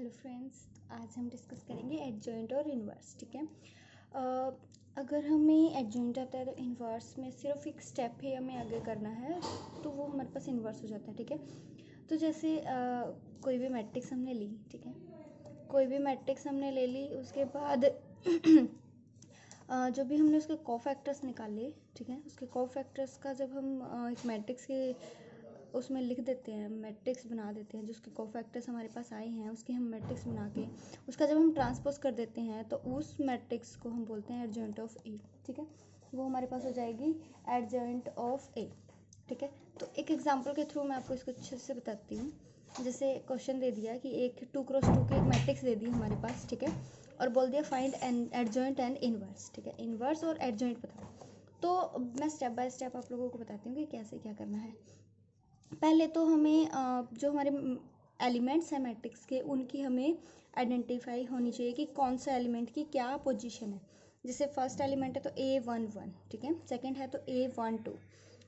Hello friends, आज हम discuss करेंगे एडजॉइंट और इन्वर्स। ठीक है। अगर हमें एडजॉइंट आता है तो इन्वर्स में सिर्फ एक स्टेप ही हमें आगे करना है, तो वो हमारे पास इन्वर्स हो जाता है। ठीक है। तो जैसे कोई भी मैट्रिक्स हमने ली, ठीक है, कोई भी मैट्रिक्स हमने ले ली, उसके बाद जो भी हमने उसके कोफैक्टर्स निकाले, ठीक है, उसके कोफैक्टर्स का जब हम एक मैट्रिक्स के उसमें लिख देते हैं, मैट्रिक्स बना देते हैं, जो उसके कोफैक्टर्स हमारे पास आए हैं उसके हम मैट्रिक्स बना के उसका जब हम ट्रांसपोज कर देते हैं तो उस मैट्रिक्स को हम बोलते हैं एडजॉइंट ऑफ ए। ठीक है, वो हमारे पास हो जाएगी एडजॉइंट ऑफ ए। ठीक है, तो एक एग्जांपल के थ्रू मैं आपको इसको अच्छे से बताती हूँ। जैसे क्वेश्चन दे दिया कि एक 2x2 की एक मैट्रिक्स दे दी हमारे पास, ठीक है, और बोल दिया फाइंड एडजॉइंट एंड इनवर्स। ठीक है, इनवर्स और एडजॉइंट बताओ। तो मैं स्टेप बाय स्टेप आप लोगों को बताती हूँ कि कैसे क्या करना है। पहले तो हमें जो हमारे एलिमेंट्स हैं मैट्रिक्स के, उनकी हमें आइडेंटिफाई होनी चाहिए कि कौन सा एलिमेंट की क्या पोजीशन है। जैसे फर्स्ट एलिमेंट है तो A11, ठीक है, सेकंड है तो A12,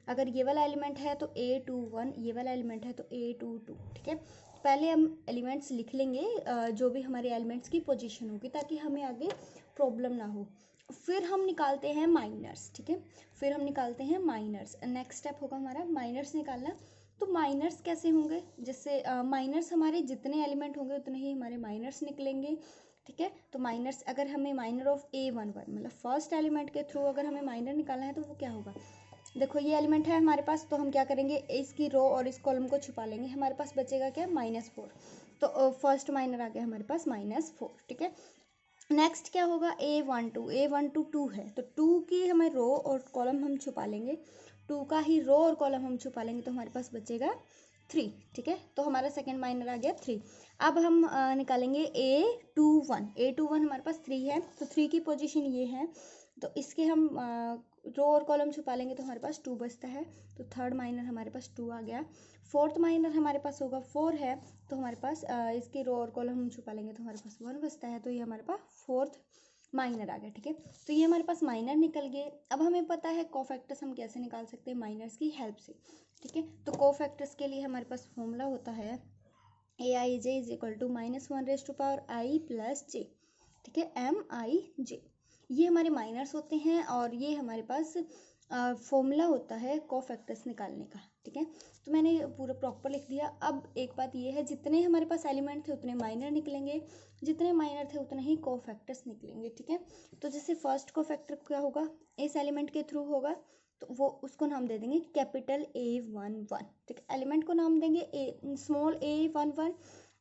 अगर ये वाला एलिमेंट है तो A21, ये वाला एलिमेंट है तो A22। ठीक है, पहले हम एलिमेंट्स लिख लेंगे, जो भी हमारे एलिमेंट्स की पोजीशन होगी, ताकि हमें आगे प्रॉब्लम ना हो। फिर हम निकालते हैं माइनर्स। ठीक है, फिर हम निकालते हैं माइनर्स। नेक्स्ट स्टेप होगा हमारा माइनर्स निकालना। तो माइनर्स कैसे होंगे? जैसे माइनर्स हमारे जितने एलिमेंट होंगे उतने ही हमारे माइनर्स निकलेंगे। ठीक है, तो माइनर्स अगर हमें माइनर ऑफ A11 मतलब फर्स्ट एलिमेंट के थ्रू अगर हमें माइनर निकालना है तो वो क्या होगा? देखो ये एलिमेंट है हमारे पास, तो हम क्या करेंगे, इसकी रो और इस कॉलम को छुपा लेंगे, हमारे पास बचेगा क्या, -4। तो फर्स्ट माइनर आ गया हमारे पास -4। ठीक है, नेक्स्ट क्या होगा, A12 2 है, तो 2 की हमें रो और कॉलम हम छुपा लेंगे, 2 का ही रो और कॉलम हम छुपा लेंगे, तो हमारे पास बचेगा 3। ठीक है, तो हमारा सेकंड माइनर आ गया 3। अब हम निकालेंगे A21 हमारे पास 3 है, तो 3 की पोजीशन ये है, तो इसके हम रो और कॉलम छुपा लेंगे तो हमारे पास 2 बचता है, तो थर्ड माइनर हमारे पास 2 आ गया। फोर्थ माइनर हमारे पास होगा 4 है, तो हमारे पास इसके रो और कॉलम हम छुपा लेंगे तो हमारे पास 1 बचता है, तो ये हमारे पास फोर्थ माइनर आ गया। ठीक है, तो ये हमारे पास माइनर निकल गए। अब हमें पता है कोफैक्टर्स हम कैसे निकाल सकते हैं, माइनर्स की हेल्प से। ठीक है, तो कोफैक्टर्स के लिए हमारे पास फॉर्मूला होता है AIJ is equal to -1⁻I + J। ठीक है, MIJ, ये हमारे माइनर्स होते हैं और ये हमारे पास फॉर्मूला होता है कोफैक्टर्स निकालने का। ठीक है, तो मैंने पूरा प्रॉपर लिख दिया। अब एक बात ये है, जितने हमारे पास एलिमेंट थे उतने माइनर निकलेंगे, जितने माइनर थे उतने ही कोफैक्टर्स निकलेंगे। ठीक है, तो जैसे फर्स्ट कोफैक्टर क्या होगा, इस एलिमेंट के थ्रू होगा, तो वो उसको नाम दे देंगे कैपिटल A11। ठीक है, एलिमेंट को नाम देंगे स्मॉल A11,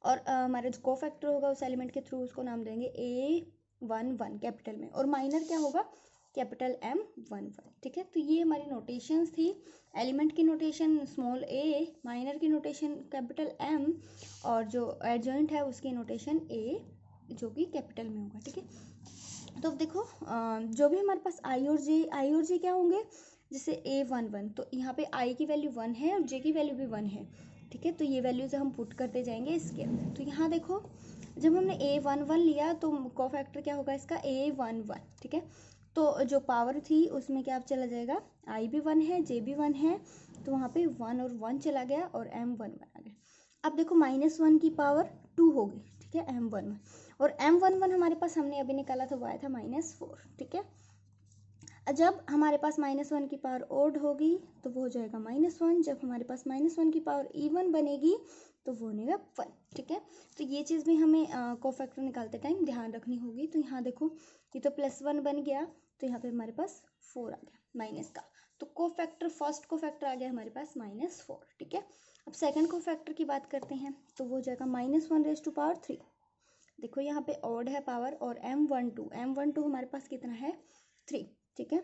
और हमारा जो कोफैक्टर होगा उस एलिमेंट के थ्रू उसको नाम देंगे A11 कैपिटल में, और माइनर क्या होगा, कैपिटल M11। ठीक है, तो ये हमारी नोटेशंस थी, एलिमेंट की नोटेशन स्मॉल a, माइनर की नोटेशन कैपिटल M, और जो एडजॉइंट है उसकी नोटेशन A जो कि कैपिटल में होगा। ठीक है, तो देखो जो भी हमारे पास I और J क्या होंगे, जैसे A11, तो यहाँ पे I की वैल्यू 1 है और J की वैल्यू भी 1 है। ठीक है, तो ये वैल्यूज हम पुट करते जाएंगे इसके अंदर। तो यहाँ देखो, जब हमने A11 लिया तो कोफैक्टर क्या होगा इसका, A11। ठीक है, तो जो पावर थी उसमें क्या चला जाएगा, I भी 1 है, J भी 1 है, तो वहाँ पे 1 और 1 चला गया और M11 आ गया। अब देखो -1 की पावर 2 होगी। ठीक है, M11, और M11 हमारे पास हमने अभी निकाला था वो आया था -4। ठीक है, जब हमारे पास -1 की पावर ओड होगी तो वो हो जाएगा -1, जब हमारे पास -1 की पावर इवन बनेगी तो वो बनेगा 1। ठीक है, तो ये चीज़ भी हमें कोफैक्टर निकालते टाइम ध्यान रखनी होगी। तो यहाँ देखो, ये तो +1 बन गया, तो यहाँ पे हमारे पास 4 आ गया माइनस का, तो कोफैक्टर फर्स्ट कोफैक्टर आ गया हमारे पास -4। ठीक है, अब सेकंड कोफैक्टर की बात करते हैं, तो वो हो जाएगा -1⁻3। देखो यहाँ पे ऑड है पावर, और M12 हमारे पास कितना है, 3। ठीक है,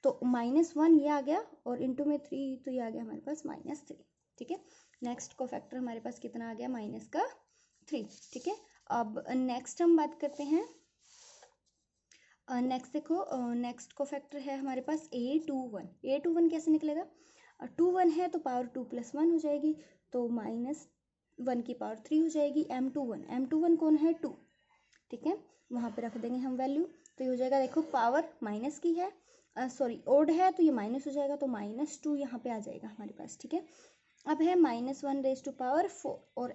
तो -1 ये आ गया और इंटू में 3, तो ये आ गया हमारे पास -3। ठीक है, नेक्स्ट को फैक्टर हमारे पास कितना आ गया, -3। ठीक है, अब नेक्स्ट हम बात करते हैं, नेक्स्ट देखो, नेक्स्ट को फैक्टर है हमारे पास A21 कैसे निकलेगा, 2 1 है तो पावर 2 + 1 हो जाएगी, तो -1 की पावर 3 हो जाएगी। M21 कौन है, 2। ठीक है, वहाँ पे रख देंगे हम वैल्यू, तो ये हो जाएगा, देखो पावर माइनस की है, सॉरी ओड है, तो ये माइनस हो जाएगा, तो -2 यहाँ पे आ जाएगा हमारे पास। ठीक है, अब है -1⁻4 और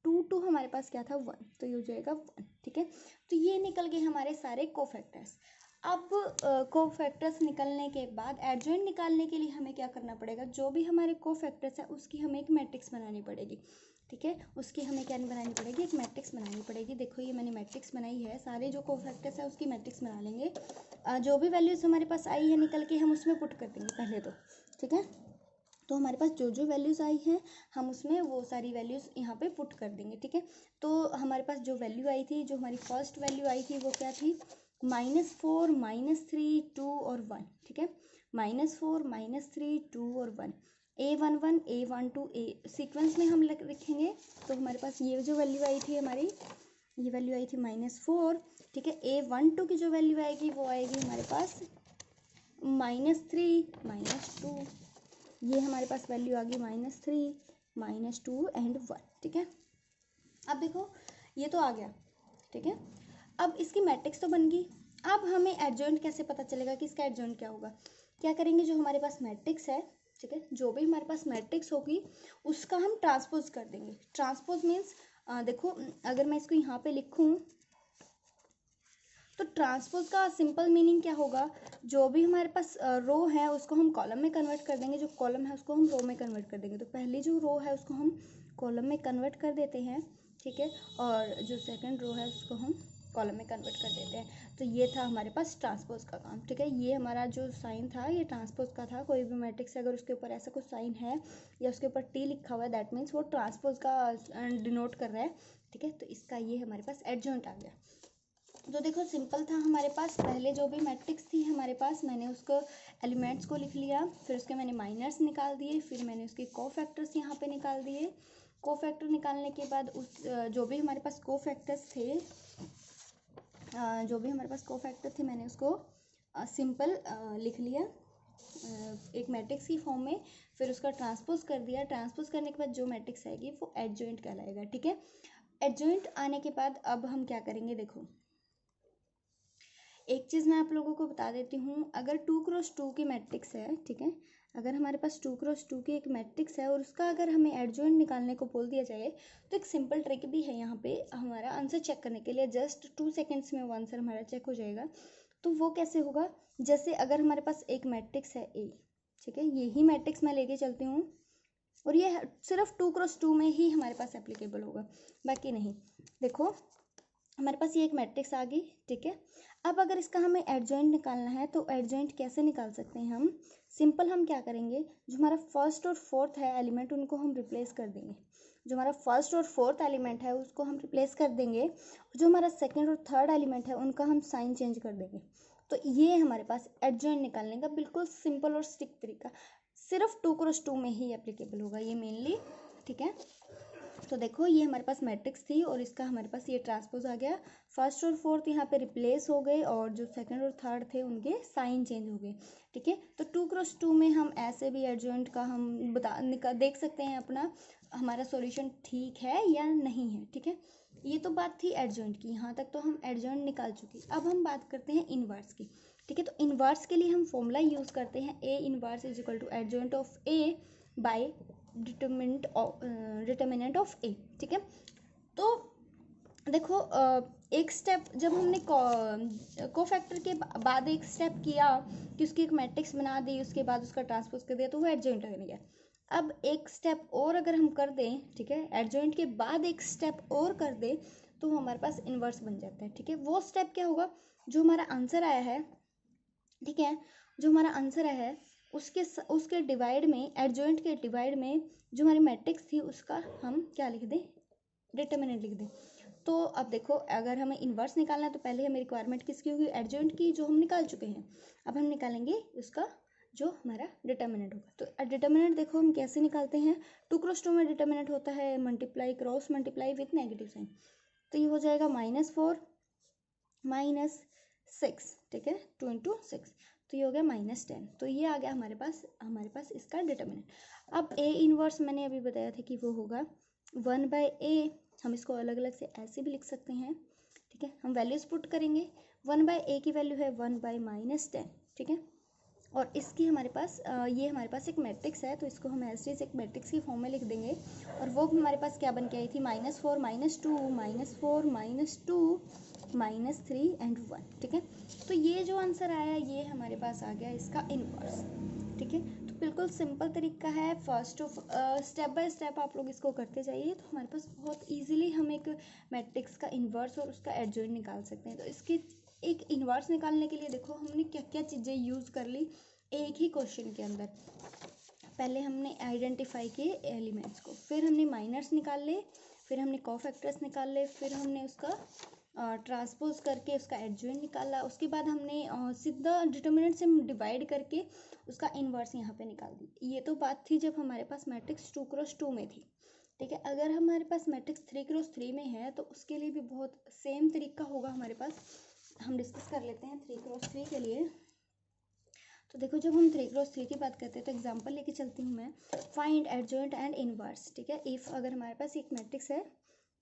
2 हमारे पास क्या था 1, तो ये हो जाएगा 1, ठीक है। तो ये निकल गए हमारे सारे कोफैक्टर्स। अब कोफैक्टर्स निकलने के बाद एडजॉइंट निकालने के लिए हमें क्या करना पड़ेगा, जो भी हमारे कोफैक्टर्स है उसकी हमें एक मैट्रिक्स बनानी पड़ेगी, ठीक है। उसकी हमें क्या बनानी पड़ेगी, एक मैट्रिक्स बनानी पड़ेगी। देखो ये मैंने मैट्रिक्स बनाई है, सारे जो कोफैक्टर्स है उसकी मैट्रिक्स बना लेंगे। जो भी वैल्यूज़ हमारे पास आई है निकल के हम उसमें पुट कर देंगे पहले तो, ठीक है। तो हमारे पास जो जो वैल्यूज़ आई हैं हम उसमें वो सारी वैल्यूज़ यहाँ पे पुट कर देंगे, ठीक है। तो हमारे पास जो वैल्यू आई थी, जो हमारी फर्स्ट वैल्यू आई थी वो क्या थी, -4, -3, 2 और 1, ठीक है। -4, -3, 2 और 1, A11 A12 A सीक्वेंस में हम लिखेंगे। तो हमारे पास ये जो वैल्यू आई थी हमारी, ये वैल्यू आई थी -4, ठीक है। A12 की जो वैल्यू आएगी वो आएगी हमारे पास -3 -2, ये हमारे पास वैल्यू आ गई -3 -2 एंड 1, ठीक है। अब देखो ये तो आ गया, ठीक है। अब इसकी मैट्रिक्स तो बन गई। अब हमें एडजॉइंट कैसे पता चलेगा कि इसका एडजॉइंट क्या होगा। क्या करेंगे, जो हमारे पास मैट्रिक्स है, ठीक है, जो भी हमारे पास मैट्रिक्स होगी उसका हम ट्रांसपोज कर देंगे। ट्रांसपोज मीन्स देखो अगर मैं इसको यहाँ पे लिखूँ तो ट्रांसपोज का सिंपल मीनिंग क्या होगा, जो भी हमारे पास रो है उसको हम कॉलम में कन्वर्ट कर देंगे, जो कॉलम है उसको हम रो में कन्वर्ट कर देंगे। तो पहली जो रो है उसको हम कॉलम में कन्वर्ट कर देते हैं, ठीक है, और जो सेकंड रो है उसको हम कॉलम में कन्वर्ट कर देते हैं। तो ये था हमारे पास ट्रांसपोज का काम, ठीक है। ये हमारा जो साइन था ये ट्रांसपोज का था। कोई भी मैट्रिक्स अगर उसके ऊपर ऐसा कुछ साइन है या उसके ऊपर टी लिखा हुआ है दैट मीन्स वो ट्रांसपोज का डिनोट कर रहा है, ठीक है। तो इसका ये हमारे पास एडजॉइंट आ गया। तो देखो सिंपल था हमारे पास, पहले जो भी मैट्रिक्स थी हमारे पास मैंने उसको एलिमेंट्स को लिख लिया, फिर उसके मैंने माइनर्स निकाल दिए, फिर मैंने उसके कोफैक्टर्स यहाँ पे निकाल दिए। कोफैक्टर निकालने के बाद उस जो भी हमारे पास कोफैक्टर्स थे मैंने उसको सिंपल लिख लिया एक मैट्रिक्स की फॉर्म में, फिर उसका ट्रांसपोज कर दिया। ट्रांसपोज करने के बाद जो मैट्रिक्स आएगी वो एडजॉइंट कहलाएगा, ठीक है। एडजॉइंट आने के बाद अब हम क्या करेंगे, देखो एक चीज़ मैं आप लोगों को बता देती हूँ, अगर 2x2 की मैट्रिक्स है, ठीक है, अगर हमारे पास 2x2 की एक मैट्रिक्स है और उसका अगर हमें एडजॉइंट निकालने को बोल दिया जाए तो एक सिंपल ट्रिक भी है यहाँ पे हमारा आंसर चेक करने के लिए। जस्ट 2 सेकेंड्स में वो आंसर हमारा चेक हो जाएगा। तो वो कैसे होगा, जैसे अगर हमारे पास एक मैट्रिक्स है ए, ठीक है, यही मैट्रिक्स मैं लेके चलती हूँ और ये सिर्फ 2x2 में ही हमारे पास एप्लीकेबल होगा, बाकी नहीं। देखो हमारे पास ये एक मैट्रिक्स आ गई, ठीक है। अब अगर इसका हमें एडजॉइंट निकालना है तो एडजॉइंट कैसे निकाल सकते हैं हम, सिंपल हम क्या करेंगे, जो हमारा फर्स्ट और फोर्थ है एलिमेंट उनको हम रिप्लेस कर देंगे। जो हमारा फर्स्ट और फोर्थ एलिमेंट है उसको हम रिप्लेस कर देंगे, जो हमारा सेकंड और थर्ड एलिमेंट है उनका हम साइन चेंज कर देंगे। तो ये हमारे पास एडजॉइंट निकालने का बिल्कुल सिंपल और स्टिक तरीका, सिर्फ 2x2 में ही एप्लीकेबल होगा ये मेनली, ठीक है। तो देखो ये हमारे पास मैट्रिक्स थी और इसका हमारे पास ये ट्रांसपोज आ गया, फर्स्ट और फोर्थ यहाँ पे रिप्लेस हो गए और जो सेकंड और थर्ड थे उनके साइन चेंज हो गए, ठीक है। तो 2x2 में हम ऐसे भी एडजॉइंट का हम देख सकते हैं अपना हमारा सॉल्यूशन ठीक है या नहीं है, ठीक है। ये तो बात थी एडजॉइंट की, यहाँ तक तो हम एडजॉइंट निकाल चुके। अब हम बात करते हैं इनवर्स की, ठीक है। तो इनवर्स के लिए हम फॉर्मूला यूज़ करते हैं A inverse is equal to adjoint of A by determinant of A, ठीक है। तो देखो एक स्टेप जब हमने कोफैक्टर के बाद एक स्टेप किया कि उसकी एक मैट्रिक्स बना दी, उसके बाद उसका ट्रांसपोज कर दिया, तो वो एडजॉइंट बन गया। अब एक स्टेप और अगर हम कर दें, ठीक है, एडजॉइंट के बाद एक स्टेप और कर दें तो हमारे पास इनवर्स बन जाता है, ठीक है। वो स्टेप क्या होगा, जो हमारा आंसर आया है, ठीक है, जो हमारा आंसर है उसके डिवाइड में, एडजॉइंट के डिवाइड में जो हमारी मैट्रिक्स थी उसका हम क्या लिख दें, डिटर्मिनेंट लिख दें। तो अब देखो अगर हमें इन्वर्स निकालना है तो पहले हमें रिक्वायरमेंट किसकी होगी, एडजॉइंट की, जो हम निकाल चुके हैं। अब हम निकालेंगे उसका जो हमारा डिटर्मिनेंट होगा। तो डिटर्मिनेंट देखो हम कैसे निकालते हैं, 2x2 में डिटर्मिनेंट होता है multiply cross multiply with negative sign. तो ये हो जाएगा -4 -6, ठीक है, 2 × 6, तो ये हो गया -10। तो ये आ गया हमारे पास इसका डिटर्मिनेंट। अब ए इनवर्स मैंने अभी बताया था कि वो होगा 1/a, हम इसको अलग अलग से ऐसे भी लिख सकते हैं, ठीक है। हम वैल्यूज पुट करेंगे, 1/a की वैल्यू है 1/-10, ठीक है। और इसकी हमारे पास ये हमारे पास एक मैट्रिक्स है, तो इसको हम एज इट एक मैट्रिक्स की फॉर्म में लिख देंगे। और वो हमारे पास क्या बन के आई थी, -4 -2 -4 -2 -3 एंड 1। ठीक है, तो ये जो आंसर आया ये हमारे पास आ गया इसका इनवर्स। ठीक है, तो बिल्कुल सिंपल तरीका है। First of step by step आप लोग इसको करते जाइए, तो हमारे पास बहुत इजीली हम एक मैट्रिक्स का इन्वर्स और उसका एडजॉइंट निकाल सकते हैं। तो इसकी एक इन्वर्स निकालने के लिए देखो हमने क्या क्या चीज़ें यूज़ कर ली एक ही क्वेश्चन के अंदर। पहले हमने आइडेंटिफाई किए एलिमेंट्स को, फिर हमने माइनर्स निकाल ले, फिर हमने कोफैक्टर्स निकाल ले, फिर हमने उसका ट्रांसपोज करके उसका एडजॉइंट निकाला, उसके बाद हमने सीधा डिटर्मिनेंट से डिवाइड करके उसका इन्वर्स यहाँ पे निकाल दी। ये तो बात थी जब हमारे पास मैट्रिक्स 2x2 में थी। ठीक है, अगर हमारे पास मैट्रिक्स 3x3 में है तो उसके लिए भी बहुत सेम तरीका होगा हमारे पास। हम डिस्कस कर लेते हैं 3x3 के लिए। तो देखो जब हम 3x3 की बात करते हैं तो एग्जांपल लेके चलती हूँ मैं, फाइंड एडजॉइंट एंड इनवर्स। ठीक है, इफ़ अगर हमारे पास एक मैट्रिक्स है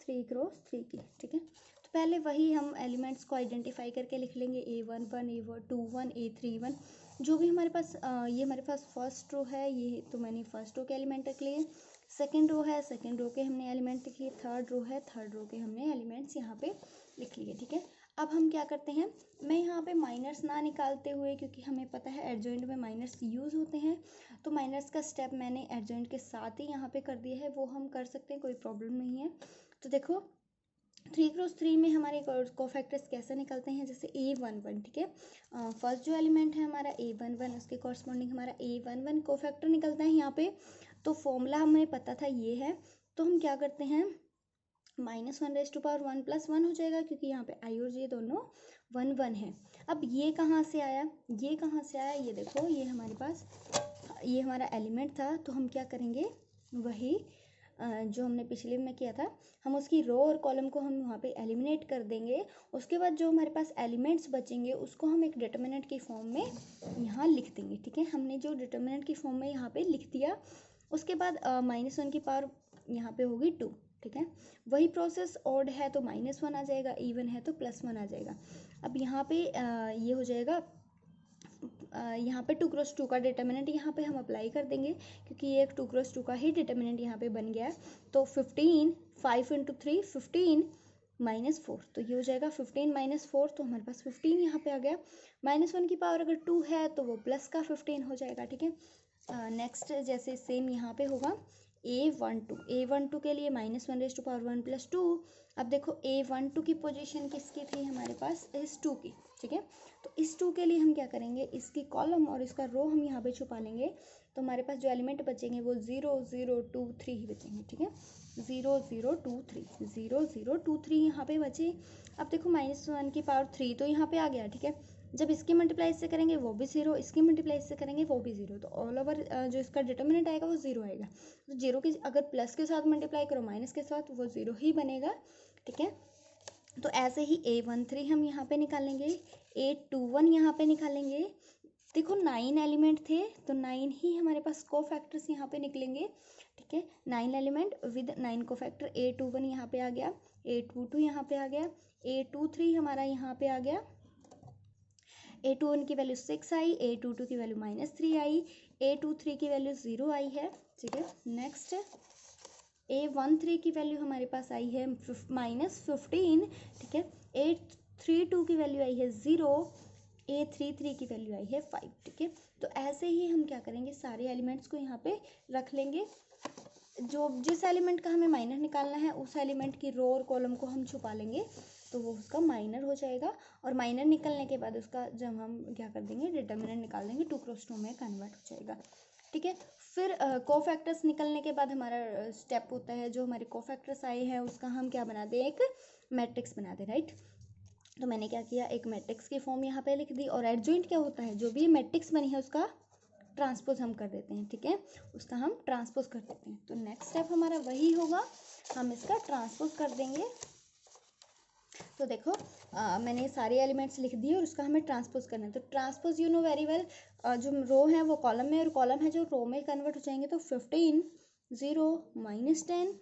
3x3 की, ठीक है, तो पहले वही हम एलिमेंट्स को आइडेंटिफाई करके लिख लेंगे, A11 A21 A31 जो भी हमारे पास ये हमारे पास फर्स्ट रो है, ये तो मैंने फर्स्ट रो के एलिमेंट रख लिए। सेकेंड रो है, सेकेंड रो के हमने एलिमेंट लिख लिए। थर्ड रो है, थर्ड रो के हमने एलिमेंट्स यहाँ पे लिख लिए। ठीक है, अब हम क्या करते हैं, मैं यहाँ पे माइनर्स ना निकालते हुए, क्योंकि हमें पता है एडजॉइंट में माइनर्स यूज़ होते हैं, तो माइनर्स का स्टेप मैंने एडजॉइंट के साथ ही यहाँ पे कर दिया है, वो हम कर सकते हैं, कोई प्रॉब्लम नहीं है। तो देखो 3x3 में हमारे कोफैक्टर्स कैसे निकलते हैं, जैसे A11। ठीक है, फर्स्ट जो एलिमेंट है हमारा A11, उसके कॉरस्पॉन्डिंग हमारा A11 कोफैक्टर निकलता है यहाँ पे। तो फॉर्मूला हमें पता था ये है, तो हम क्या करते हैं, -1⁻1 + 1 हो जाएगा, क्योंकि यहाँ पे आई और जे दोनों 1 1 है। अब ये कहाँ से आया, ये कहाँ से आया, ये देखो ये हमारे पास ये हमारा एलिमेंट था, तो हम क्या करेंगे, वही जो हमने पिछले में किया था, हम उसकी रो और कॉलम को हम वहाँ पे एलिमिनेट कर देंगे। उसके बाद जो हमारे पास एलिमेंट्स बचेंगे उसको हम एक डिटर्मिनेंट की फॉर्म में यहाँ लिख देंगे। ठीक है, हमने जो डिटर्मिनेंट की फॉर्म में यहाँ पे लिख दिया, उसके बाद -1 की पावर यहाँ पे होगी 2। ठीक है, वही प्रोसेस, ऑड है तो -1 आ जाएगा, इवन है तो +1 आ जाएगा। अब यहाँ पे ये हो जाएगा, यहाँ पे 2x2 का डिटर्मिनेंट यहाँ पे हम अप्लाई कर देंगे, क्योंकि ये एक 2x2 का ही डिटर्मिनेंट यहाँ पे बन गया है। तो 15 5 × 3 15 -4, तो ये हो जाएगा 15 - 4, तो हमारे पास 15 यहाँ पे आ गया। -1 की पावर अगर 2 है तो वो प्लस का 15 हो जाएगा। ठीक है, नेक्स्ट जैसे सेम यहाँ पे होगा A12 के लिए -1⁻1 + 2। अब देखो A12 की पोजीशन किसकी थी हमारे पास, इस 2 की। ठीक है, तो इस 2 के लिए हम क्या करेंगे, इसकी कॉलम और इसका रो हम यहाँ पे छुपा लेंगे, तो हमारे पास जो एलिमेंट बचेंगे वो 0 0 2 3 ही बचेंगे। ठीक है, 0 0 2 3 0 0 2 3 यहाँ पे बचे। अब देखो -1 की पावर 3 तो यहाँ पे आ गया। ठीक है, जब इसकी मल्टीप्लाई से करेंगे वो भी 0, इसकी मल्टीप्लाई से करेंगे वो भी 0, तो ऑल ओवर जो इसका डिटर्मिनेंट आएगा वो 0 आएगा। तो 0 की अगर प्लस के साथ मल्टीप्लाई करो माइनस के साथ, वो 0 ही बनेगा। ठीक है, तो ऐसे ही A13 हम यहाँ पे निकालेंगे, A21 यहाँ पे निकालेंगे। देखो 9 एलिमेंट थे, तो 9 ही हमारे पास कोफैक्टर्स यहाँ पे निकलेंगे। ठीक है, 9 एलिमेंट विद 9 कोफैक्टर, A21 यहाँ पे आ गया, A22 यहाँ पे आ गया, A23 हमारा यहाँ पे आ गया, A21 की वैल्यू 6 आई, A22 की वैल्यू -3 आई, A23 की वैल्यू 0 आई है। ठीक है, नेक्स्ट A13 की वैल्यू हमारे पास आई है -15। ठीक है, A32 की वैल्यू आई है 0, A33 की वैल्यू आई है 5। ठीक है, तो ऐसे ही हम क्या करेंगे, सारे एलिमेंट्स को यहाँ पे रख लेंगे। जो जिस एलिमेंट का हमें माइनर निकालना है उस एलिमेंट की रो और कॉलम को हम छुपा लेंगे, तो वो उसका माइनर हो जाएगा। और माइनर निकलने के बाद उसका जब हम क्या कर देंगे, डिटर्मिनेंट निकाल देंगे, 2x2 में कन्वर्ट हो जाएगा। ठीक है, फिर कोफैक्टर्स निकलने के बाद हमारा स्टेप होता है, जो हमारे कोफैक्टर्स आए हैं उसका हम क्या बना दें, एक मैट्रिक्स बना दें। राइट, तो मैंने क्या किया, एक मैट्रिक्स की फॉर्म यहाँ पे लिख दी, और एडजॉइंट क्या होता है, जो भी मैट्रिक्स बनी है उसका ट्रांसपोज हम कर देते हैं। ठीक है, उसका हम ट्रांसपोज कर देते हैं। तो नेक्स्ट स्टेप हमारा वही होगा, हम इसका ट्रांसपोज कर देंगे। तो देखो मैंने सारे एलिमेंट्स लिख दिए और उसका हमें ट्रांसपोज करना है। तो transpose you know very well, जो रो है वो कॉलम में और कॉलम है जो रो में कन्वर्ट हो जाएंगे। तो 15 0 -10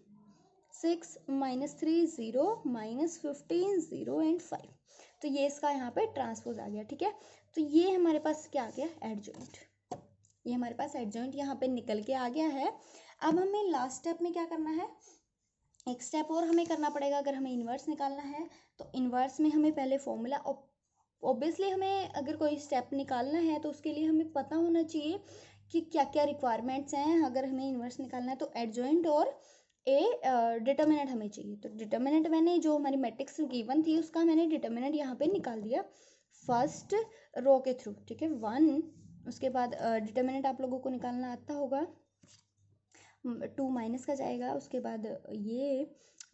6 -3 0 -15 0 एंड 5, तो ये इसका यहाँ पे ट्रांसपोज आ गया। ठीक है, तो ये हमारे पास क्या आ गया, एडजॉइंट। ये हमारे पास एडजॉइंट यहाँ पे निकल के आ गया है। अब हमें लास्ट स्टेप में क्या करना है, एक स्टेप और हमें करना पड़ेगा। अगर हमें इन्वर्स निकालना है तो इन्वर्स में हमें पहले फॉर्मूला, ऑब्वियसली हमें अगर कोई स्टेप निकालना है तो उसके लिए हमें पता होना चाहिए कि क्या क्या रिक्वायरमेंट्स हैं। अगर हमें इन्वर्स निकालना है तो एडजॉइंट और डिटर्मिनेंट हमें चाहिए। तो डिटर्मिनेंट मैंने जो हमारी मैट्रिक्स गिवन थी उसका मैंने डिटर्मिनेंट यहाँ पे निकाल दिया फर्स्ट रो के थ्रू, ठीक है, 1। उसके बाद डिटर्मिनेंट आप लोगों को निकालना आता होगा, 2 माइनस का जाएगा, उसके बाद ये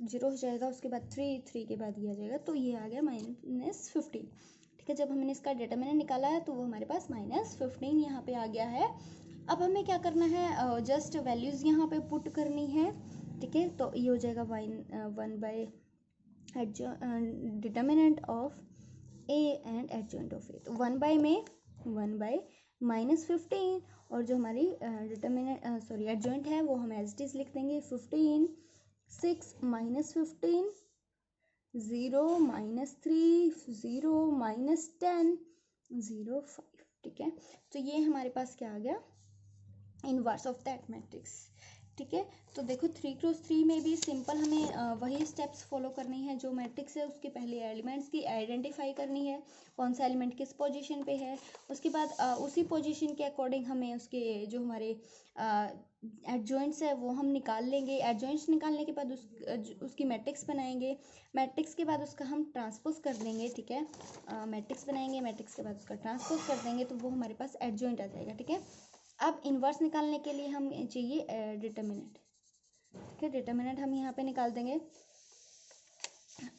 0 हो जाएगा, उसके बाद 3 के बाद ये आ जाएगा, तो ये आ गया -15, ठीक है। जब हमने इसका डिटर्मिनेंट निकाला है तो वो हमारे पास -15 यहाँ पे आ गया है। अब हमें क्या करना है, जस्ट वैल्यूज़ यहाँ पे पुट करनी है, ठीक है। तो ये हो जाएगा 1 by determinant of A and adjoint of A. तो 1 बाय में 1 बाय -15, और जो हमारी डिटर्मिनेंट सॉरी एडजॉइंट है वो हम एज इट इज लिख देंगे 15, 6 -15, 0 -3, 0 -10, 0 5, ठीक है। तो ये हमारे पास क्या आ गया, इनवर्स ऑफ दैट मैट्रिक्स, ठीक है। तो देखो 3x3 में भी सिंपल हमें वही स्टेप्स फॉलो करनी है। जो मैट्रिक्स है उसके पहले एलिमेंट्स की आइडेंटिफाई करनी है, कौन सा एलिमेंट किस पोजीशन पे है। उसके बाद उसी पोजीशन के अकॉर्डिंग हमें उसके जो हमारे एडजॉइंट्स है वो हम निकाल लेंगे। एडजॉइंट्स निकालने के बाद उसकी मैट्रिक्स बनाएंगे। मैट्रिक्स के बाद उसका हम ट्रांसपोज कर देंगे, ठीक है। मैट्रिक्स बनाएंगे, मैट्रिक्स के बाद उसका ट्रांसपोज कर देंगे, तो वो हमारे पास एडजॉइंट आ जाएगा, ठीक है। अब इन्वर्स निकालने के लिए हम चाहिए डिटर्मिनेंट, ठीक है। डिटर्मिनेंट हम यहाँ पे निकाल देंगे।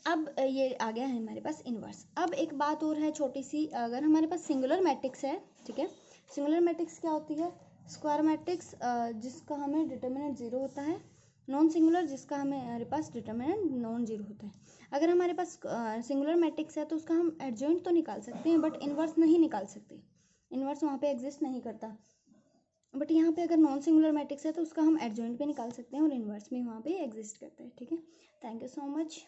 अब ये आ गया है हमारे पास इन्वर्स। अब एक बात और है छोटी सी, अगर हमारे पास सिंगुलर मैट्रिक्स है, ठीक है, सिंगुलर मैट्रिक्स क्या होती है, स्क्वायर मैट्रिक्स जिसका हमें डिटर्मिनेंट 0 होता है, नॉन सिंगुलर जिसका हमारे पास डिटर्मिनेंट नॉन 0 होता है। अगर हमारे पास सिंगुलर मैट्रिक्स है तो उसका हम एडजॉइंट तो निकाल सकते हैं बट इन्वर्स नहीं निकाल सकते, इन्वर्स वहाँ पे एग्जिस्ट नहीं करता। बट यहाँ पे अगर नॉन सिंगुलर मैट्रिक्स है तो उसका हम एडजॉइंट भी निकाल सकते हैं और इन्वर्स भी वहाँ पे एग्जिस्ट करता है, ठीक है। Thank you so much.